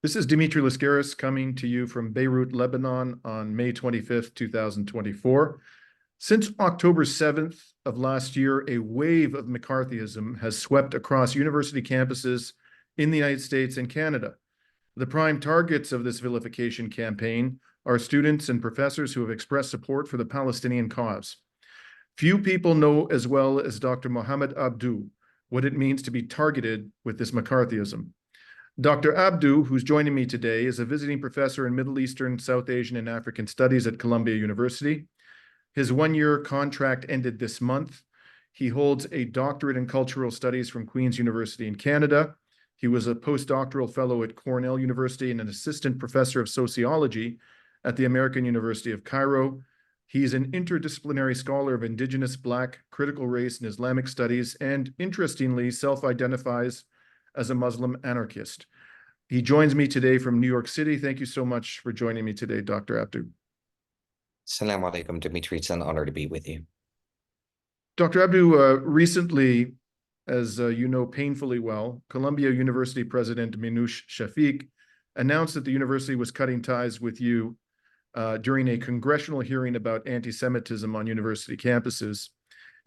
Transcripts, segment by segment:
This is Dimitri Lascaris coming to you from Beirut, Lebanon on May 25th, 2024. Since October 7th of last year, a wave of McCarthyism has swept across university campuses in the United States and Canada. The prime targets of this vilification campaign are students and professors who have expressed support for the Palestinian cause. Few people know as well as Dr. Mohammed Abdou what it means to be targeted with this McCarthyism. Dr. Abdou, who's joining me today, is a visiting professor in Middle Eastern, South Asian, and African Studies at Columbia University. His one-year contract ended this month. He holds a doctorate in cultural studies from Queen's University in Canada. He was a postdoctoral fellow at Cornell University and an assistant professor of sociology at the American University of Cairo. He's an interdisciplinary scholar of Indigenous, Black, critical race, and Islamic studies, and interestingly, self-identifies as a Muslim anarchist. He joins me today from New York City. Thank you so much for joining me today, Dr. Abdou. Assalamu alaikum, Dimitri. It's an honor to be with you. Dr. Abdou, recently, as you know painfully well, Columbia University President Minouche Shafik announced that the university was cutting ties with you during a congressional hearing about anti-Semitism on university campuses.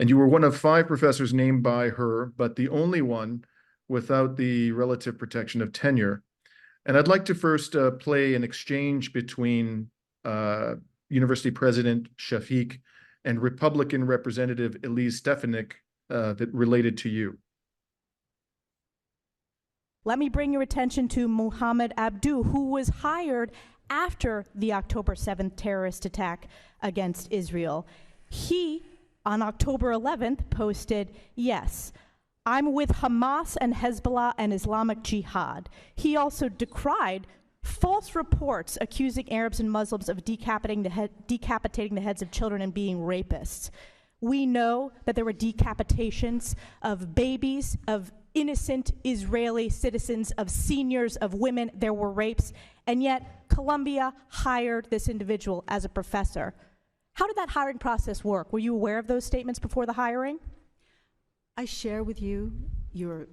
And you were one of 5 professors named by her, but the only one without the relative protection of tenure. And I'd like to first play an exchange between University President Shafik and Republican Representative Elise Stefanik that related to you. Let me bring your attention to Mohammed Abdou, who was hired after the October 7th terrorist attack against Israel. He, on October 11th, posted, "Yes, I'm with Hamas and Hezbollah and Islamic Jihad." He also decried false reports accusing Arabs and Muslims of decapitating the heads of children and being rapists. We know that there were decapitations of babies, of innocent Israeli citizens, of seniors, of women. There were rapes, and yet Columbia hired this individual as a professor. How did that hiring process work? Were you aware of those statements before the hiring? I share with you your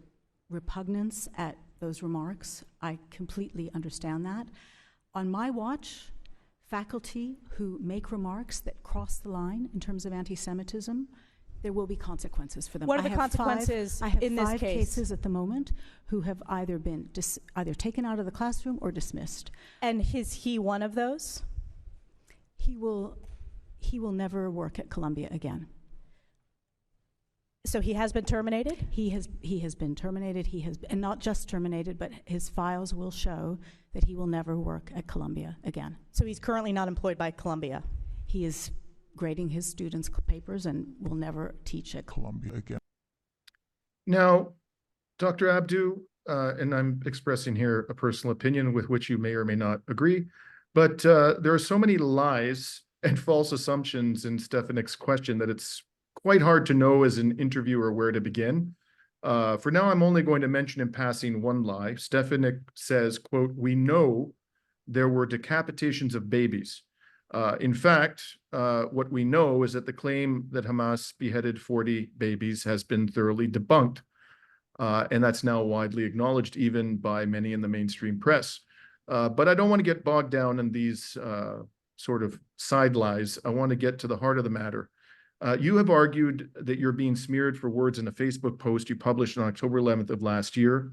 repugnance at those remarks. I completely understand that. On my watch, faculty who make remarks that cross the line in terms of anti-Semitism, there will be consequences for them. What are the consequences in this case? I have 5 cases at the moment who have either been either taken out of the classroom or dismissed. And is he one of those? He will never work at Columbia again. So he has been terminated? He has been terminated. And not just terminated, but his files will show that he will never work at Columbia again. So he's currently not employed by Columbia? He is grading his students' papers and will never teach at Columbia again. Now, Dr. Abdou, and I'm expressing here a personal opinion with which you may or may not agree, but there are so many lies and false assumptions in Stefanik's question that it's quite hard to know as an interviewer where to begin. For now, I'm only going to mention in passing one lie. Stefanik says, quote, "We know there were decapitations of babies." In fact, what we know is that the claim that Hamas beheaded 40 babies has been thoroughly debunked. And that's now widely acknowledged even by many in the mainstream press. But I don't want to get bogged down in these sort of side lies. I want to get to the heart of the matter. You have argued that you're being smeared for words in a Facebook post you published on October 11th of last year.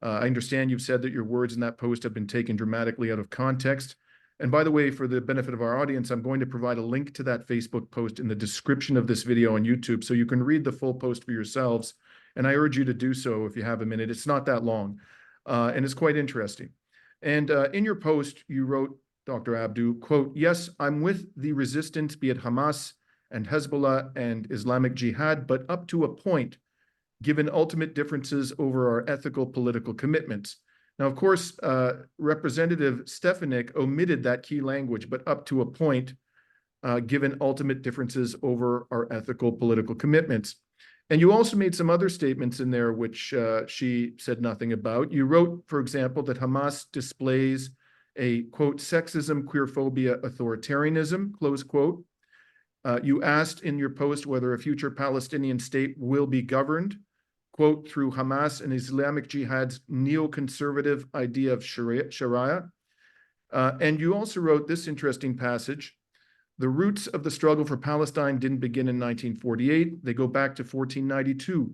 I understand you've said that your words in that post have been taken dramatically out of context. And by the way, for the benefit of our audience, I'm going to provide a link to that Facebook post in the description of this video on YouTube so you can read the full post for yourselves. And I urge you to do so if you have a minute. It's not that long, and it's quite interesting. And in your post, you wrote, Dr. Abdou, quote, "Yes, I'm with the resistance, be it Hamas and Hezbollah and Islamic Jihad, but up to a point, given ultimate differences over our ethical political commitments." Now, of course, Representative Stefanik omitted that key language, but up to a point, given ultimate differences over our ethical political commitments. And you also made some other statements in there which she said nothing about. You wrote, for example, that Hamas displays a, quote, "sexism, queerphobia, authoritarianism," close quote. You asked in your post whether a future Palestinian state will be governed, quote, through Hamas and Islamic Jihad's neoconservative idea of Sharia. And you also wrote this interesting passage: the roots of the struggle for Palestine didn't begin in 1948. They go back to 1492.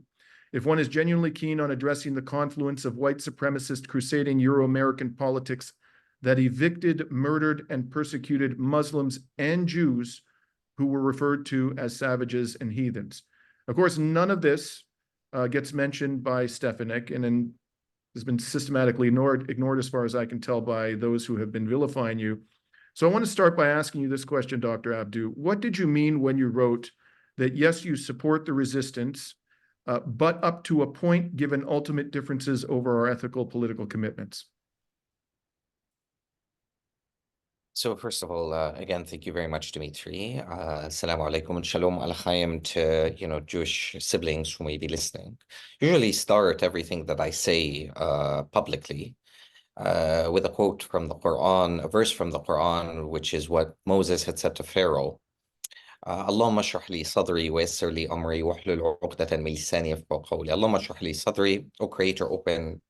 If one is genuinely keen on addressing the confluence of white supremacist crusading Euro-American politics that evicted, murdered, and persecuted Muslims and Jews who were referred to as savages and heathens. Of course, none of this gets mentioned by Stefanik, and has been systematically ignored as far as I can tell by those who have been vilifying you. So I want to start by asking you this question, Dr. Abdou. What did you mean when you wrote that, yes, you support the resistance, but up to a point given ultimate differences over our ethical political commitments? So first of all, again, thank you very much, Dimitri. Assalamu alaikum and shalom alakhayim to, Jewish siblings who may be listening. Usually start everything that I say publicly with a quote from the Quran, a verse from the Quran, which is what Moses had said to Pharaoh. Allahumma shrah li sadri wa yassir li amri wahlul 'uqdatan min lisani yafqahu qawli. Allahumma shrah li sadri, O Creator, open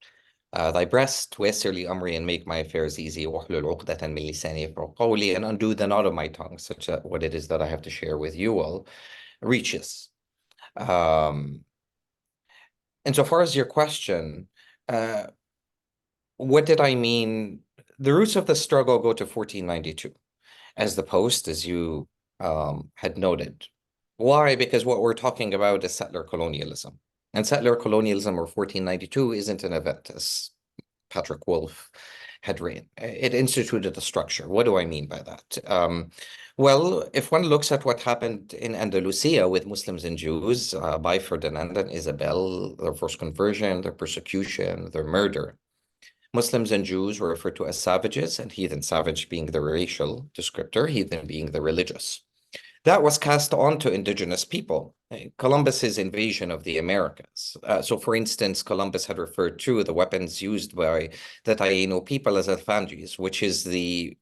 thy breast, ويسر لي أمري, and make my affairs easy, واحلل عقدة من لساني يفقهوا قولي, and undo the knot of my tongue, such that what it is that I have to share with you all reaches. And so far as your question, what did I mean? The roots of the struggle go to 1492, as the Post, as you had noted. Why? Because what we're talking about is settler colonialism. And settler colonialism, or 1492, isn't an event, as Patrick Wolf had written. It instituted a structure. What do I mean by that? Well, if one looks at what happened in Andalusia with Muslims and Jews by Ferdinand and Isabel, their forced conversion, their persecution, their murder, Muslims and Jews were referred to as savages, and heathen, savage being the racial descriptor, heathen being the religious. That was cast on to indigenous people. Columbus's invasion of the Americas. So, for instance, Columbus had referred to the weapons used by the Taino people as alfanjes, which is the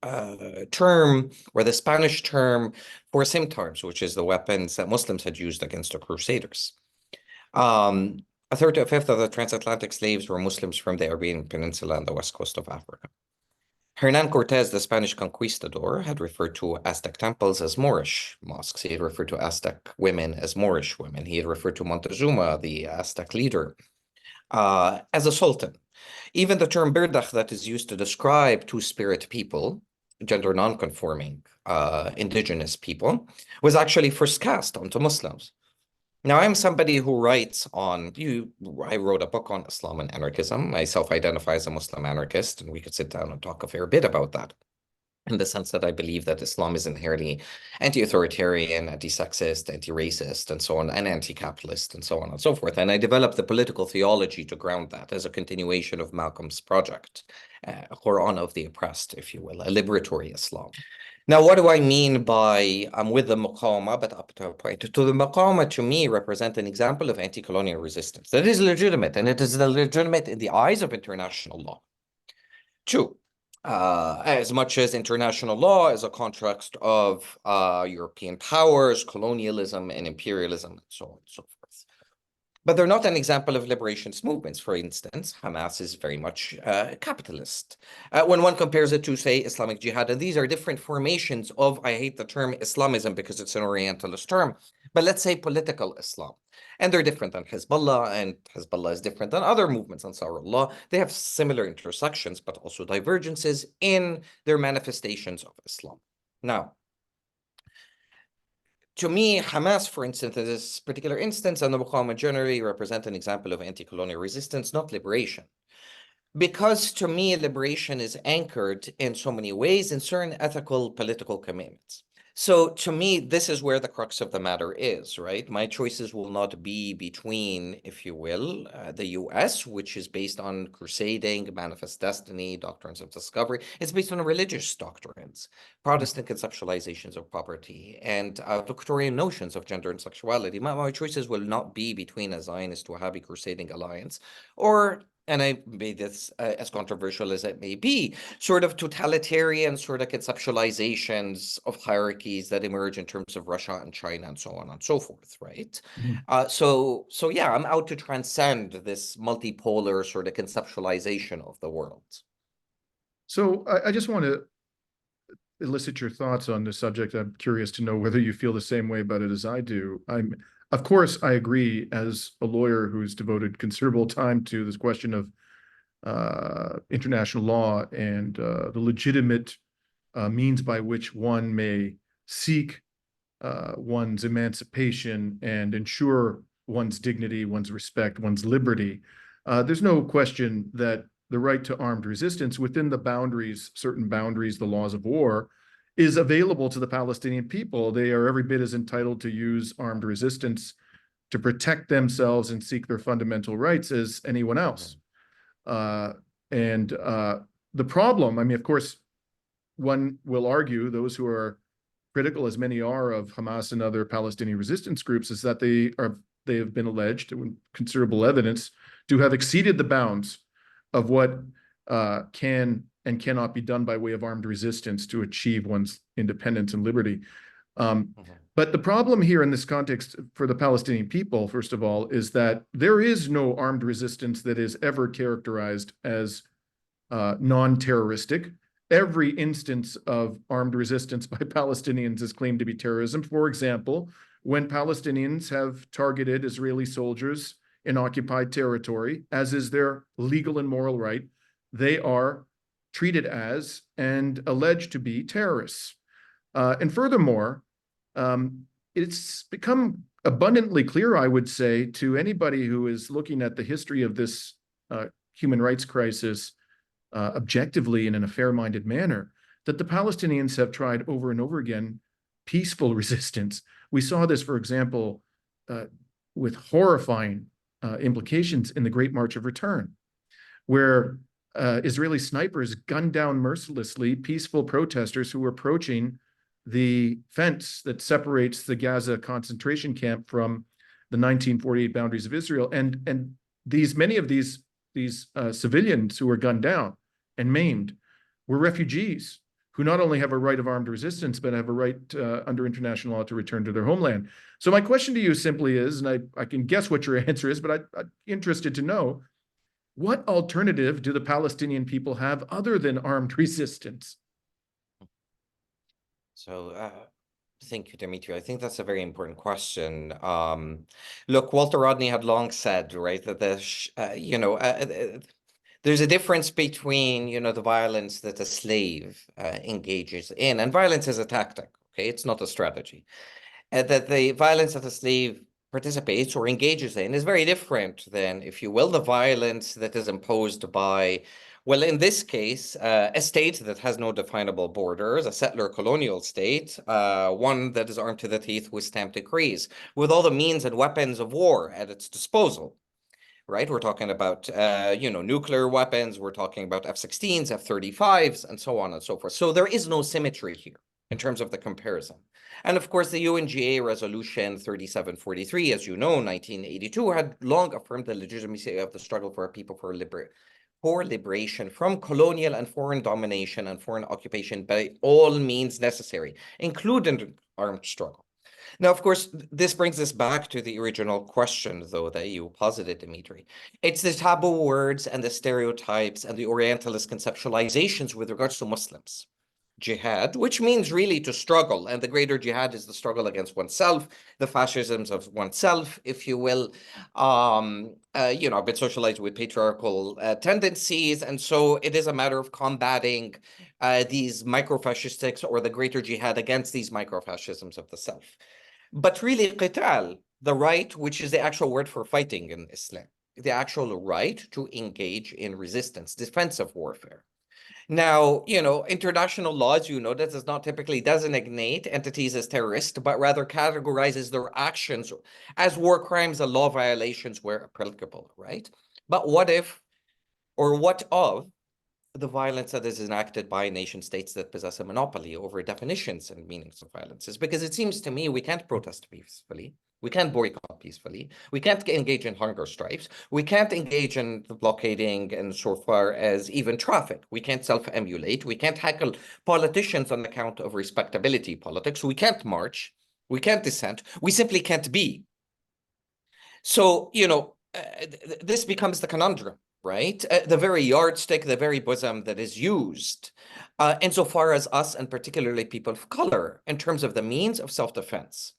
term, or the Spanish term for scimitars, which is the weapons that Muslims had used against the Crusaders. A third to a fifth of the transatlantic slaves were Muslims from the Arabian Peninsula and the west coast of Africa. Hernan Cortez, the Spanish conquistador, had referred to Aztec temples as Moorish mosques. He had referred to Aztec women as Moorish women. He had referred to Montezuma, the Aztec leader, as a sultan. Even the term birdach that is used to describe two-spirit people, gender non-conforming indigenous people, was actually first cast onto Muslims. Now, I'm somebody who writes on, I wrote a book on Islam and anarchism. I self-identify as a Muslim anarchist, and we could sit down and talk a fair bit about that, in the sense that I believe that Islam is inherently anti-authoritarian, anti-sexist, anti-racist, and so on, and anti-capitalist, and so on and so forth. And I developed the political theology to ground that as a continuation of Malcolm's project, Quran of the oppressed, if you will, a liberatory Islam. Now, what do I mean by I'm with the Muqawma, but up to a point? To the Muqawma, to me, represent an example of anti-colonial resistance that is legitimate, and it is legitimate in the eyes of international law. Two, as much as international law is a construct of European powers, colonialism, and imperialism, and so on and so forth. But they're not an example of liberationist movements. For instance, Hamas is very much capitalist. When one compares it to, say, Islamic Jihad, and these are different formations of, I hate the term Islamism because it's an Orientalist term, but let's say political Islam. And they're different than Hezbollah, and Hezbollah is different than other movements, Ansarullah. They have similar intersections, but also divergences in their manifestations of Islam. Now, to me, Hamas, for instance, in this particular instance, and the Muqawma generally represent an example of anti-colonial resistance, not liberation. Because to me, liberation is anchored in so many ways in certain ethical political commitments. So to me, this is where the crux of the matter is, right? My choices will not be between, if you will, the US, which is based on crusading, manifest destiny, doctrines of discovery. It's based on religious doctrines, Protestant conceptualizations of property, and Victorian notions of gender and sexuality. My choices will not be between a Zionist Wahhabi crusading alliance or and I made this as controversial as it may be, sort of totalitarian sort of conceptualizations of hierarchies that emerge in terms of Russia and China and so on and so forth, right? So yeah, I'm out to transcend this multipolar sort of conceptualization of the world. So I just want to elicit your thoughts on this subject. I'm curious to know whether you feel the same way about it as I do. Of course, I agree as a lawyer who's devoted considerable time to this question of international law and the legitimate means by which one may seek one's emancipation and ensure one's dignity, one's respect, one's liberty. There's no question that the right to armed resistance within the boundaries, certain boundaries, the laws of war, is available to the Palestinian people. They are every bit as entitled to use armed resistance to protect themselves and seek their fundamental rights as anyone else. The problem, I mean, of course, one will argue, those who are critical, as many are, of Hamas and other Palestinian resistance groups, is that they have been alleged, with considerable evidence, to have exceeded the bounds of what can and cannot be done by way of armed resistance to achieve one's independence and liberty. But the problem here in this context for the Palestinian people, first of all, is that there is no armed resistance that is ever characterized as non-terroristic. Every instance of armed resistance by Palestinians is claimed to be terrorism. For example, when Palestinians have targeted Israeli soldiers in occupied territory, as is their legal and moral right, they are treated as and alleged to be terrorists. And furthermore, it's become abundantly clear, I would say, to anybody who is looking at the history of this human rights crisis objectively and in a fair-minded manner, that the Palestinians have tried over and over again peaceful resistance. We saw this, for example, with horrifying implications in the Great March of Return, where Israeli snipers gunned down mercilessly peaceful protesters who were approaching the fence that separates the Gaza concentration camp from the 1948 boundaries of Israel. And many of these civilians who were gunned down and maimed were refugees who not only have a right of armed resistance, but have a right under international law to return to their homeland. So my question to you simply is, and I can guess what your answer is, but I'm interested to know, what alternative do the Palestinian people have other than armed resistance? So thank you, Dimitri. I think that's a very important question. Look, Walter Rodney had long said, right, that there's a difference between, the violence that a slave engages in, and violence is a tactic, okay? It's not a strategy. That the violence that a slave participates or engages in is very different than, if you will, the violence that is imposed by, well, in this case, a state that has no definable borders, a settler colonial state, one that is armed to the teeth with stamp decrees, with all the means and weapons of war at its disposal. Right, we're talking about, nuclear weapons, we're talking about F-16s, F-35s, and so on and so forth. So there is no symmetry here in terms of the comparison. And of course, the UNGA Resolution 3743, as you know, 1982, had long affirmed the legitimacy of the struggle for a people for liberation from colonial and foreign domination and foreign occupation by all means necessary, including armed struggle. Now, of course, this brings us back to the original question, though, that you posited, Dimitri. It's the taboo words and the stereotypes and the Orientalist conceptualizations with regards to Muslims. Jihad, which means really to struggle, and the greater jihad is the struggle against oneself, the fascisms of oneself, if you will. I've been socialized with patriarchal tendencies, and so it is a matter of combating these microfascistics or the greater jihad against these microfascisms of the self. But really, qital, the right, which is the actual word for fighting in Islam, the actual right to engage in resistance, defensive warfare. Now, international law, as you know, that does not typically designate entities as terrorists, but rather categorizes their actions as war crimes and law violations where applicable, right? But what of the violence that is enacted by nation states that possess a monopoly over definitions and meanings of violences? Because it seems to me we can't protest peacefully We can't boycott peacefully. We can't engage in hunger strikes. We can't engage in blockading and so far as even traffic. We can't self-emulate. We can't heckle politicians on account of respectability politics. We can't march. We can't dissent. We simply can't be. So, this becomes the conundrum, right? The very yardstick, the very bosom that is used insofar as us, and particularly people of color, in terms of the means of self-defense,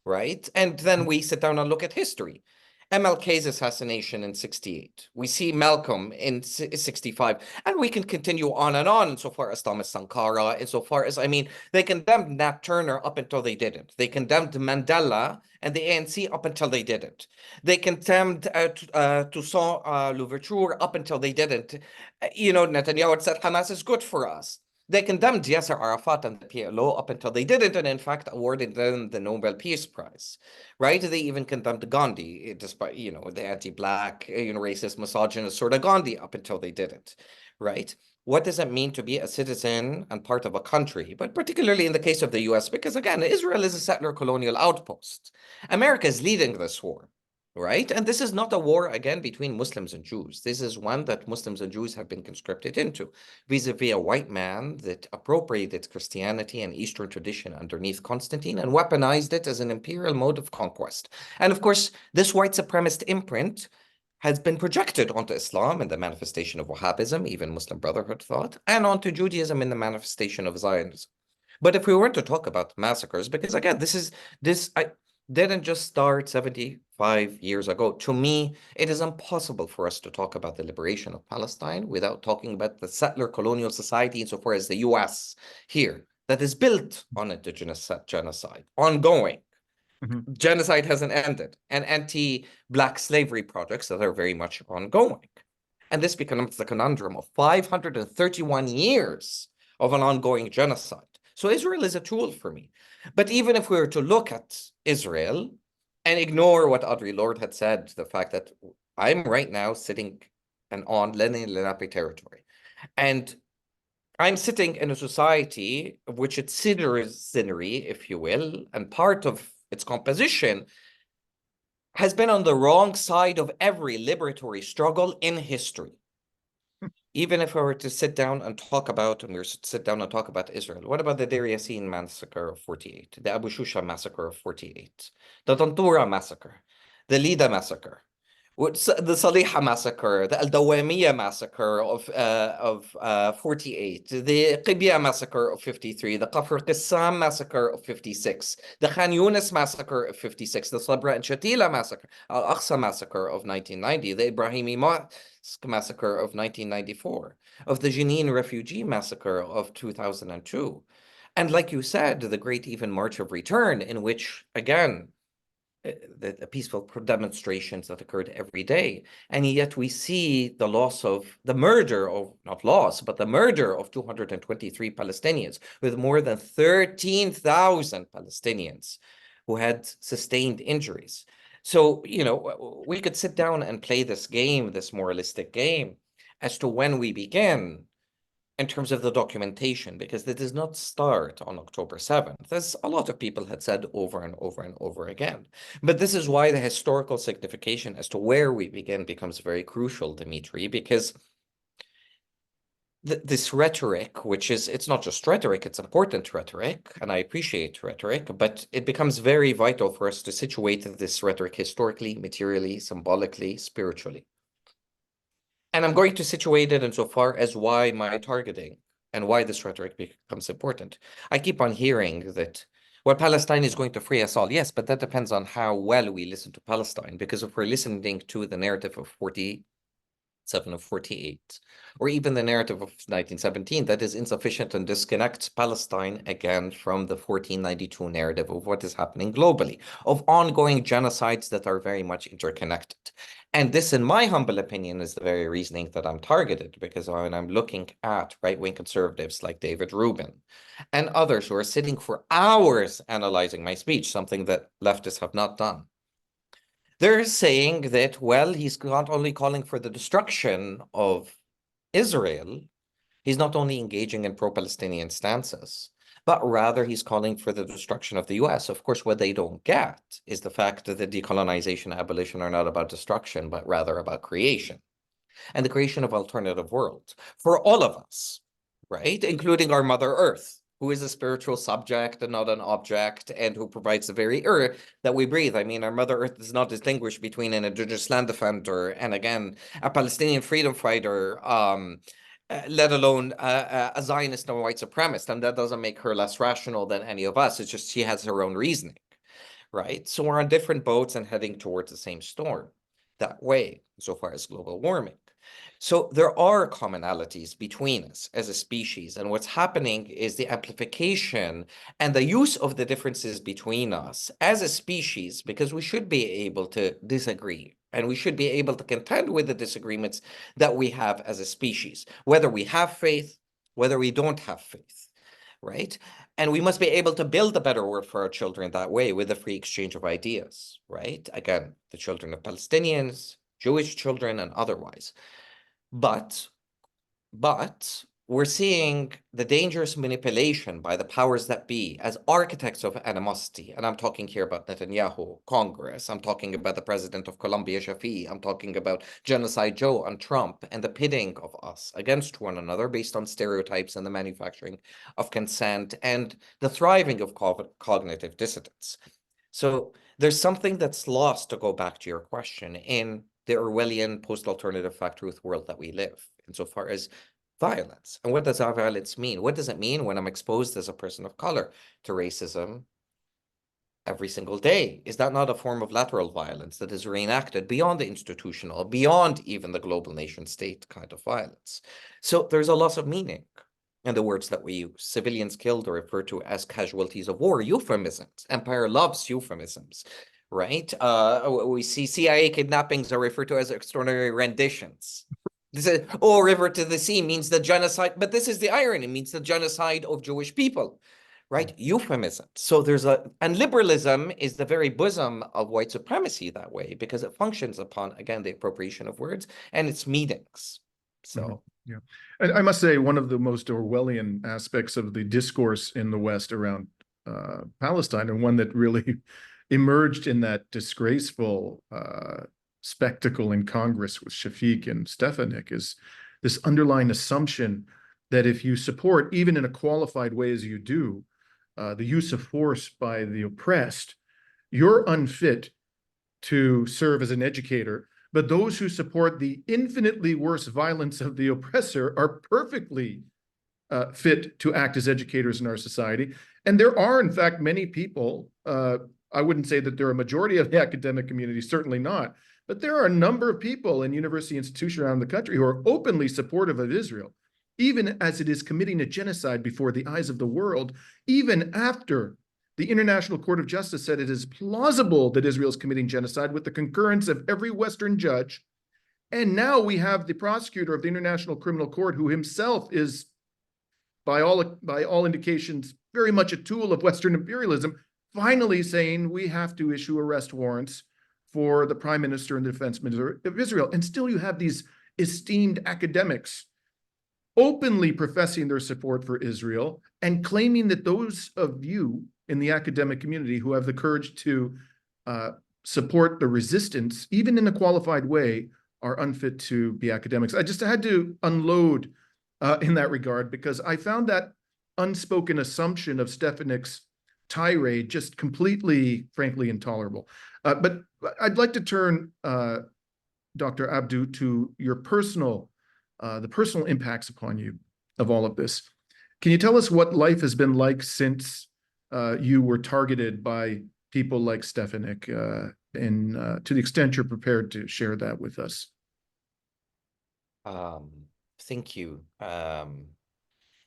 right? And then we sit down and look at history. MLK's assassination in 68. We see Malcolm in 65. And we can continue on and on insofar as Thomas Sankara, insofar as, they condemned Nat Turner up until they didn't. They condemned Mandela and the ANC up until they didn't. They condemned Toussaint Louverture up until they didn't. Netanyahu had said Hamas is good for us. They condemned Yasser Arafat and the PLO up until they didn't, and in fact awarded them the Nobel Peace Prize, right? They even condemned Gandhi, despite, the anti-Black, racist, misogynist sort of Gandhi up until they didn't, right? What does it mean to be a citizen and part of a country, but particularly in the case of the US, because again, Israel is a settler colonial outpost. America is leading this war. Right? And this is not a war, again, between Muslims and Jews. This is one that Muslims and Jews have been conscripted into, vis-a-vis a white man that appropriated Christianity and Eastern tradition underneath Constantine and weaponized it as an imperial mode of conquest. And of course, this white supremacist imprint has been projected onto Islam in the manifestation of Wahhabism, even Muslim Brotherhood thought, and onto Judaism in the manifestation of Zionism. But if we were to talk about massacres, because again, this didn't just start 75 years ago. To me, it is impossible for us to talk about the liberation of Palestine without talking about the settler colonial society insofar as the US here, that is built on indigenous genocide, ongoing. Mm-hmm. Genocide hasn't ended, and anti-Black slavery projects that are very much ongoing. And this becomes the conundrum of 531 years of an ongoing genocide. So Israel is a tool for me. But even if we were to look at Israel and ignore what Audre Lorde had said, the fact that I'm right now sitting on Lenin Lenape territory, and I'm sitting in a society of which its citizenry, if you will, and part of its composition has been on the wrong side of every liberatory struggle in history. Even if we were to sit down and talk about, Israel, what about the Deir Yassin massacre of 48, the Abu Shusha massacre of 48, the Tantura massacre, the Lida massacre, the Saliha massacre, the Al-Dawamiya massacre of 48, the Qibya massacre of 53, the Kafr Qassam massacre of 56, the Khan Yunis massacre of 56, the Sabra and Shatila massacre, Al-Aqsa massacre of 1990, the Ibrahimi massacre of 1994, of the Jenin refugee massacre of 2002. And like you said, the Great Even March of Return, in which, again, the peaceful demonstrations that occurred every day. And yet we see the murder of 223 Palestinians, with more than 13,000 Palestinians who had sustained injuries. So, we could sit down and play this game, this moralistic game, as to when we begin in terms of the documentation, because it does not start on October 7th, as a lot of people had said over and over and over again. But this is why the historical signification as to where we begin becomes very crucial, Dimitri, because this rhetoric, it's not just rhetoric, it's important rhetoric, and I appreciate rhetoric, but it becomes very vital for us to situate this rhetoric historically, materially, symbolically, spiritually. And I'm going to situate it insofar as why my targeting and why this rhetoric becomes important. I keep on hearing that, well, Palestine is going to free us all. Yes, but that depends on how well we listen to Palestine, because if we're listening to the narrative of 47 of 48, or even the narrative of 1917, that is insufficient and disconnects Palestine again from the 1492 narrative of what is happening globally, of ongoing genocides that are very much interconnected. And this, in my humble opinion, is the very reasoning that I'm targeted, because when I'm looking at right-wing conservatives like David Rubin and others who are sitting for hours analyzing my speech, something that leftists have not done, they're saying that, well, he's not only calling for the destruction of Israel, he's not only engaging in pro-Palestinian stances, but rather he's calling for the destruction of the US. Of course, what they don't get is the fact that the decolonization and abolition are not about destruction, but rather about creation, and the creation of alternative worlds for all of us, right? Including our Mother Earth, who is a spiritual subject and not an object, and who provides the very air that we breathe. I mean, our Mother Earth does not distinguish between an indigenous land defender and, again, a Palestinian freedom fighter, let alone a Zionist and a white supremacist. And that doesn't make her less rational than any of us. It's just she has her own reasoning, right? So we're on different boats and heading towards the same storm that way, so far as global warming. So there are commonalities between us as a species, and what's happening is the amplification and the use of the differences between us as a species, because we should be able to disagree, and we should be able to contend with the disagreements that we have as a species, whether we have faith, whether we don't have faith, right? And we must be able to build a better world for our children that way, with a free exchange of ideas, right? Again, the children of Palestinians, Jewish children, and otherwise. But we're seeing the dangerous manipulation by the powers that be as architects of animosity. And I'm talking here about Netanyahu, Congress. I'm talking about the president of Colombia, Shafik. I'm talking about Genocide Joe and Trump, and the pitting of us against one another based on stereotypes and the manufacturing of consent and the thriving of cognitive dissidence. So there's something that's lost, to go back to your question, in the Orwellian post-alternative fact-truth world that we live, insofar as violence. And what does our violence mean? What does it mean when I'm exposed as a person of color to racism every single day? Is that not a form of lateral violence that is reenacted beyond the institutional, beyond even the global nation state kind of violence? So there's a loss of meaning in the words that we use. Civilians killed are referred to as casualties of war, euphemisms. Empire loves euphemisms, right? We see CIA kidnappings are referred to as extraordinary renditions. This is, oh, river to the sea means the genocide, but this is the irony, it means the genocide of Jewish people, right? Euphemism. So and liberalism is the very bosom of white supremacy that way, because it functions upon, again, the appropriation of words and its meanings. So. Yeah. And I must say, one of the most Orwellian aspects of the discourse in the West around Palestine, and one that really emerged in that disgraceful spectacle in Congress with Shafik and Stefanik, is this underlying assumption that if you support, even in a qualified way as you do, the use of force by the oppressed, you're unfit to serve as an educator. But those who support the infinitely worse violence of the oppressor are perfectly fit to act as educators in our society. And there are, in fact, many people, I wouldn't say that they're a majority of the academic community, certainly not, but there are a number of people in university institutions around the country who are openly supportive of Israel, even as it is committing a genocide before the eyes of the world, even after the International Court of Justice said it is plausible that Israel is committing genocide with the concurrence of every Western judge. And now we have the prosecutor of the International Criminal Court, who himself is, by all indications, very much a tool of Western imperialism, finally saying we have to issue arrest warrants for the Prime Minister and the Defense Minister of Israel. And still you have these esteemed academics openly professing their support for Israel and claiming that those of you in the academic community who have the courage to support the resistance, even in a qualified way, are unfit to be academics. I just had to unload in that regard, because I found that unspoken assumption of Stefanik's tirade just completely, frankly, intolerable. But I'd like to turn, Dr. Abdou, to your the personal impacts upon you of all of this. Can you tell us what life has been like since you were targeted by people like Stefanik, and to the extent you're prepared to share that with us? Thank you.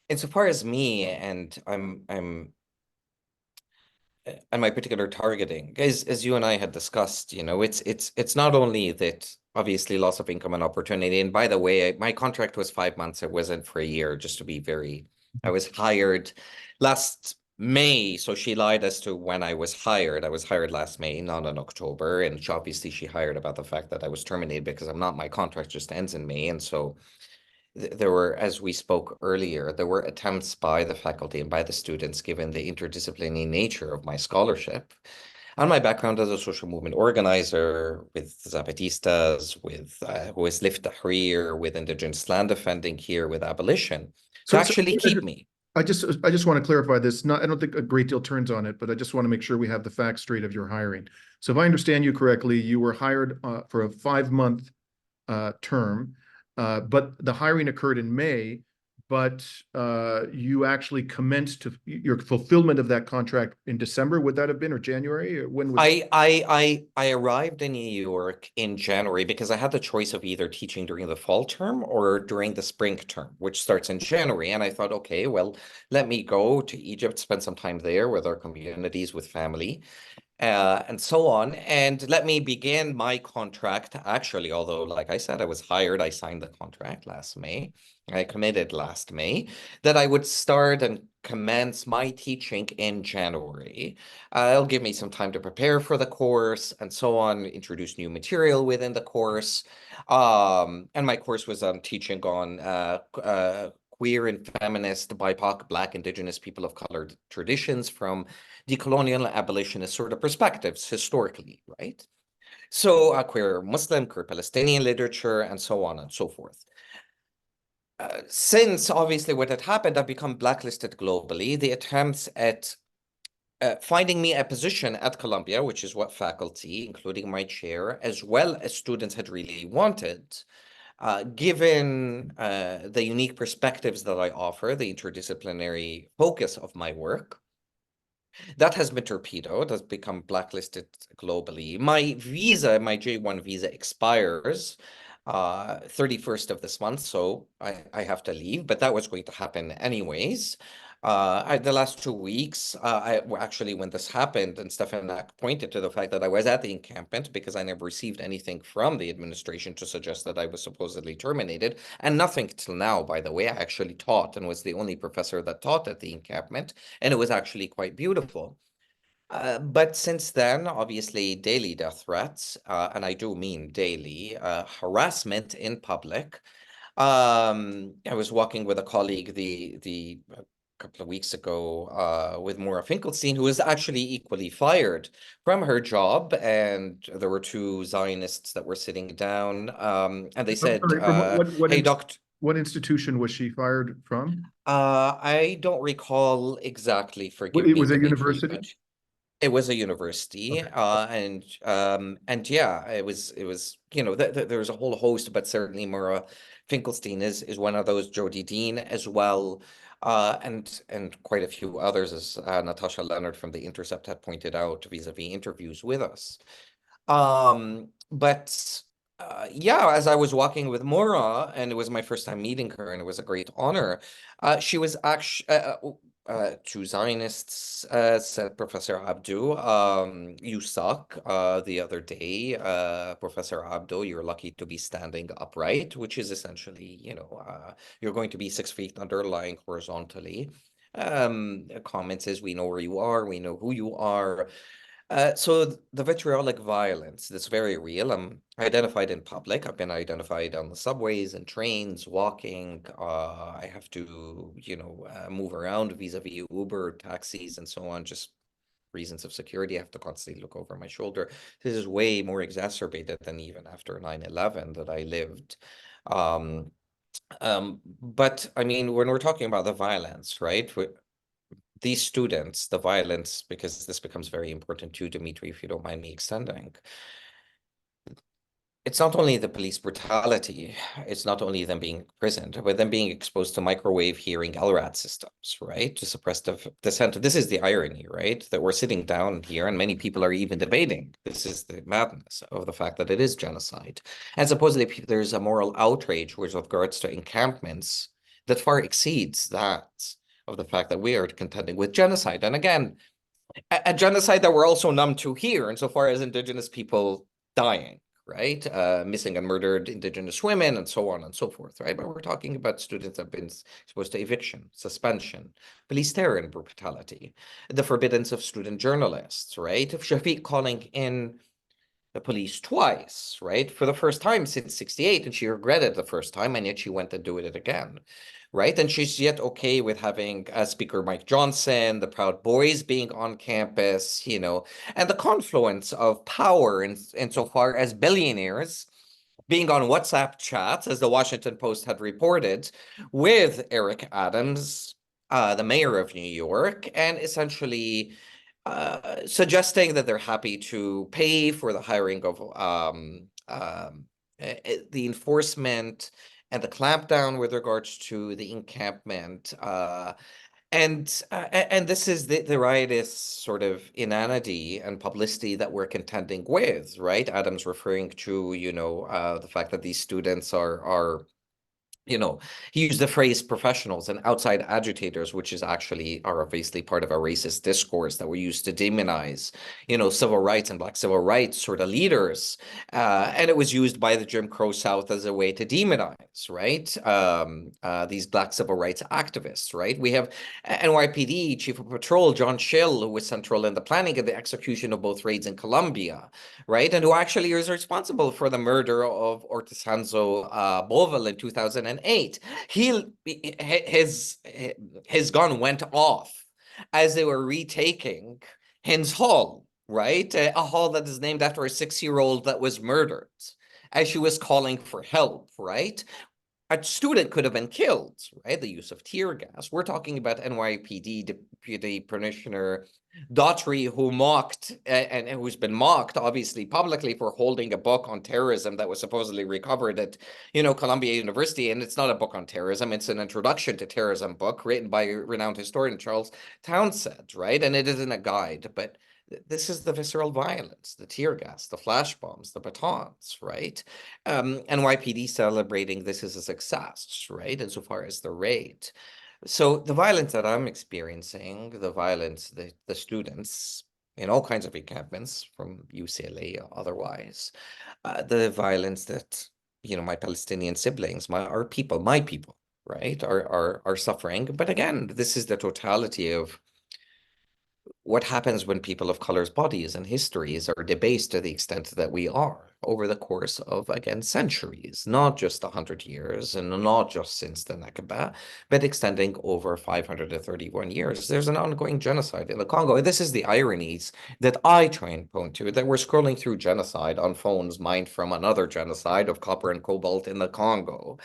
Insofar as me and my particular targeting, as you and I had discussed, it's not only that obviously loss of income and opportunity. And by the way, my contract was 5 months. It wasn't for a year, just to be I was hired last May. So she lied as to when I was hired. I was hired last May, not in October. And obviously she hired about the fact that I was terminated because my contract just ends in May. And so there were, as we spoke earlier, there were attempts by the faculty and by the students, given the interdisciplinary nature of my scholarship and my background as a social movement organizer with Zapatistas, with who has lived Tahrir, with indigenous land defending here, with abolition, to So actually keep me. I just want to clarify this. I don't think a great deal turns on it, but I just want to make sure we have the facts straight of your hiring. So if I understand you correctly, you were hired for a 5-month term, but the hiring occurred in May, but you actually commenced to your fulfillment of that contract in December. Would that have been, or January? Or when was I arrived in New York in January because I had the choice of either teaching during the fall term or during the spring term, which starts in January. And I thought, okay, well, let me go to Egypt, spend some time there with our communities, with family, and so on. And let me begin my contract, actually, although, like I said, I was hired, I signed the contract last May. I committed last May that I would start and commence my teaching in January. It'll give me some time to prepare for the course and so on, introduce new material within the course. And my course was teaching on queer and feminist, BIPOC, Black, Indigenous, people of color traditions from decolonial abolitionist sort of perspectives historically, right? So queer Muslim, queer Palestinian literature, and so on and so forth. Since obviously what had happened, I've become blacklisted globally. The attempts at finding me a position at Columbia, which is what faculty, including my chair, as well as students had really wanted, given the unique perspectives that I offer, the interdisciplinary focus of my work, that has been torpedoed, has become blacklisted globally. My visa, my J1 visa expires 31st of this month, so I have to leave, but that was going to happen anyways. The last 2 weeks, actually, when this happened, and Stefanak pointed to the fact that I was at the encampment because I never received anything from the administration to suggest that I was supposedly terminated, and nothing till now, by the way. I actually taught and was the only professor that taught at the encampment, and it was actually quite beautiful. But since then, obviously, daily death threats, and I do mean daily, harassment in public. I was walking with a colleague the couple of weeks ago with Maura Finkelstein, who was actually equally fired from her job, and there were 2 Zionists that were sitting down, and they said, sorry, from "Hey, doctor." what institution was she fired from? I don't recall exactly, forgive It me, was a Dimitri, university? but it was a university, Okay. and yeah, it was there's a whole host, but certainly Maura Finkelstein is one of those, Jody Dean as well, and quite a few others, as Natasha Leonard from The Intercept had pointed out vis-a-vis interviews with us. But yeah, as I was walking with Maura, and it was my first time meeting her, and it was a great honor. She was actually 2 Zionists, said Professor Abdou, you suck. The other day, Professor Abdou, you're lucky to be standing upright, which is essentially, you're going to be 6 feet under, lying horizontally. Comments is, we know where you are, we know who you are. So the vitriolic violence that's very real. I'm identified in public. I've been identified on the subways and trains, walking. I have to, move around vis-a-vis Uber, taxis, and so on. Just reasons of security. I have to constantly look over my shoulder. This is way more exacerbated than even after 9/11 that I lived. But I mean, when we're talking about the violence, right? These students, the violence, because this becomes very important too, Dimitri, if you don't mind me extending. It's not only the police brutality, it's not only them being imprisoned, but them being exposed to microwave hearing LRAD systems, right? To suppress dissent. This is the irony, right? That we're sitting down here and many people are even debating. This is the madness of the fact that it is genocide. And supposedly there's a moral outrage with regards to encampments that far exceeds that of the fact that we are contending with genocide. And again, a genocide that we're also numb to here, insofar as indigenous people dying, right? Missing and murdered indigenous women, and so on and so forth, right? But we're talking about students that have been exposed to eviction, suspension, police terror and brutality, the forbiddance of student journalists, right? Of Shafik calling in the police twice, right? For the first time since 68, and she regretted the first time, and yet she went and did it again, right? And she's yet okay with having Speaker Mike Johnson, the Proud Boys being on campus, and the confluence of power insofar as billionaires being on WhatsApp chats, as the Washington Post had reported, with Eric Adams, the mayor of New York, and essentially suggesting that they're happy to pay for the hiring of the enforcement and the clampdown with regards to the encampment. And this is the riotous sort of inanity and publicity that we're contending with, right? Adams referring to, the fact that these students are he used the phrase professionals and outside agitators, which are obviously part of a racist discourse that we used to demonize, civil rights and Black civil rights sort of leaders. And it was used by the Jim Crow South as a way to demonize, right? These Black civil rights activists, right? We have NYPD Chief of Patrol John Schill, who was central in the planning and the execution of both raids in Colombia, right? And who actually is responsible for the murder of Ortesanzo Boval in 2008. His gun went off as they were retaking Hins Hall, right? A hall that is named after a 6-year-old that was murdered as she was calling for help, right? A student could have been killed, right? The use of tear gas. We're talking about NYPD Deputy Commissioner Daughtry, who mocked and who's been mocked, obviously, publicly for holding a book on terrorism that was supposedly recovered at, Columbia University. And it's not a book on terrorism. It's an introduction to terrorism book written by renowned historian Charles Townsend, right? And it isn't a guide, but this is the visceral violence, the tear gas, the flash bombs, the batons, right? NYPD celebrating this as a success, right? Insofar as the raid. So the violence that I'm experiencing, the violence, the students in all kinds of encampments from UCLA or otherwise, the violence that, my Palestinian siblings, my people, right, are suffering. But again, this is the totality of what happens when people of color's bodies and histories are debased to the extent that we are over the course of, again, centuries, not just 100 years and not just since the Nakba, but extending over 531 years. There's an ongoing genocide in the Congo. And this is the ironies that I try and point to, that we're scrolling through genocide on phones mined from another genocide of copper and cobalt in the Congo.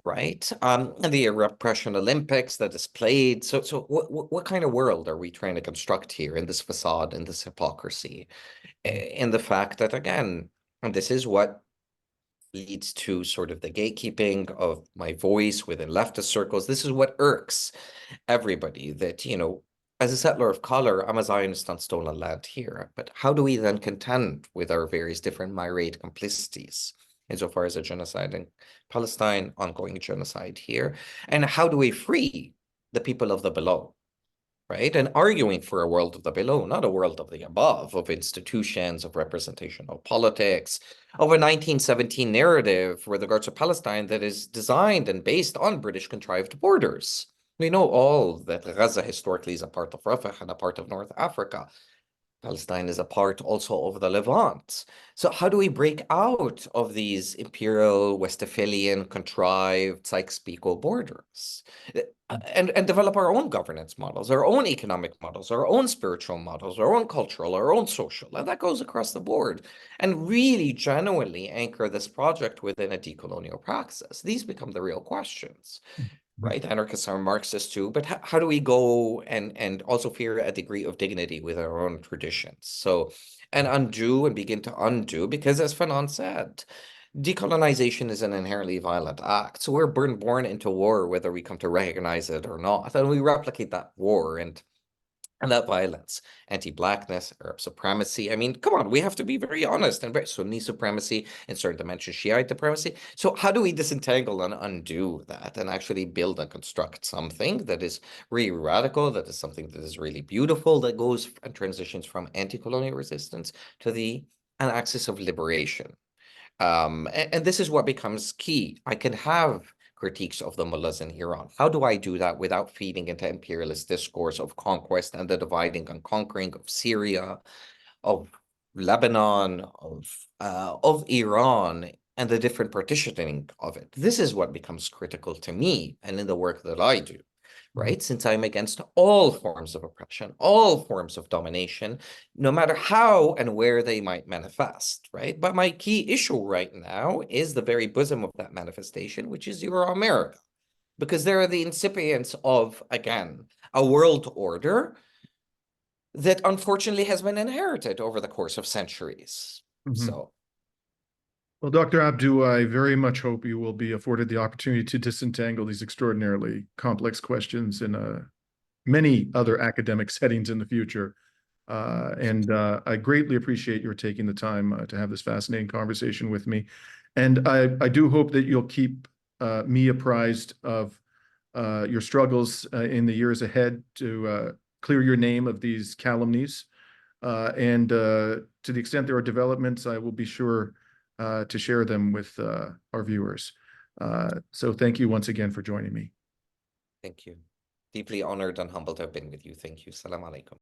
Right. And the repression Olympics that is played. So what kind of world are we trying to construct here in this facade, in this hypocrisy, in the fact that, again, and this is what leads to sort of the gatekeeping of my voice within leftist circles. This is what irks everybody, that, as a settler of color, I'm a Zionist on stolen land here. But how do we then contend with our various different myriad complicities insofar as a genocide in Palestine, ongoing genocide here? And how do we free the people of the below, right? And arguing for a world of the below, not a world of the above, of institutions, of representational politics, of a 1917 narrative with regards to Palestine that is designed and based on British contrived borders. We know all that Gaza historically is a part of Rafah and a part of North Africa. Palestine is a part also of the Levant. So how do we break out of these imperial, Westphalian, contrived, Sykes-Picot borders and develop our own governance models, our own economic models, our own spiritual models, our own cultural, our own social, and that goes across the board, and really genuinely anchor this project within a decolonial praxis? These become the real questions. Right, anarchists are Marxists too, but how do we go and also fear a degree of dignity with our own traditions? So, and undo and begin to undo, because as Fanon said, decolonization is an inherently violent act. So we're born into war, whether we come to recognize it or not, and we replicate that war and that violence, anti-Blackness, Arab supremacy. I mean, come on, we have to be very honest. And Sunni supremacy, in certain dimensions, Shiite supremacy. So how do we disentangle and undo that and actually build and construct something that is really radical, that is something that is really beautiful, that goes and transitions from anti-colonial resistance to an axis of liberation? And this is what becomes key. I can have critiques of the mullahs in Iran. How do I do that without feeding into imperialist discourse of conquest and the dividing and conquering of Syria, of Lebanon, of Iran, and the different partitioning of it. This is what becomes critical to me and in the work that I do, right? Since I'm against all forms of oppression, all forms of domination, no matter how and where they might manifest, right? But my key issue right now is the very bosom of that manifestation, which is Euro-America, because there are the incipients of, again, a world order that unfortunately has been inherited over the course of centuries. So, well, Dr. Abdou, I very much hope you will be afforded the opportunity to disentangle these extraordinarily complex questions in many other academic settings in the future. I greatly appreciate your taking the time to have this fascinating conversation with me. And I do hope that you'll keep me apprised of your struggles in the years ahead to clear your name of these calumnies. To the extent there are developments, I will be sure to share them with our viewers. So thank you once again for joining me. thank you. Deeply honored and humbled to have been with you. Thank you. Salam alaikum.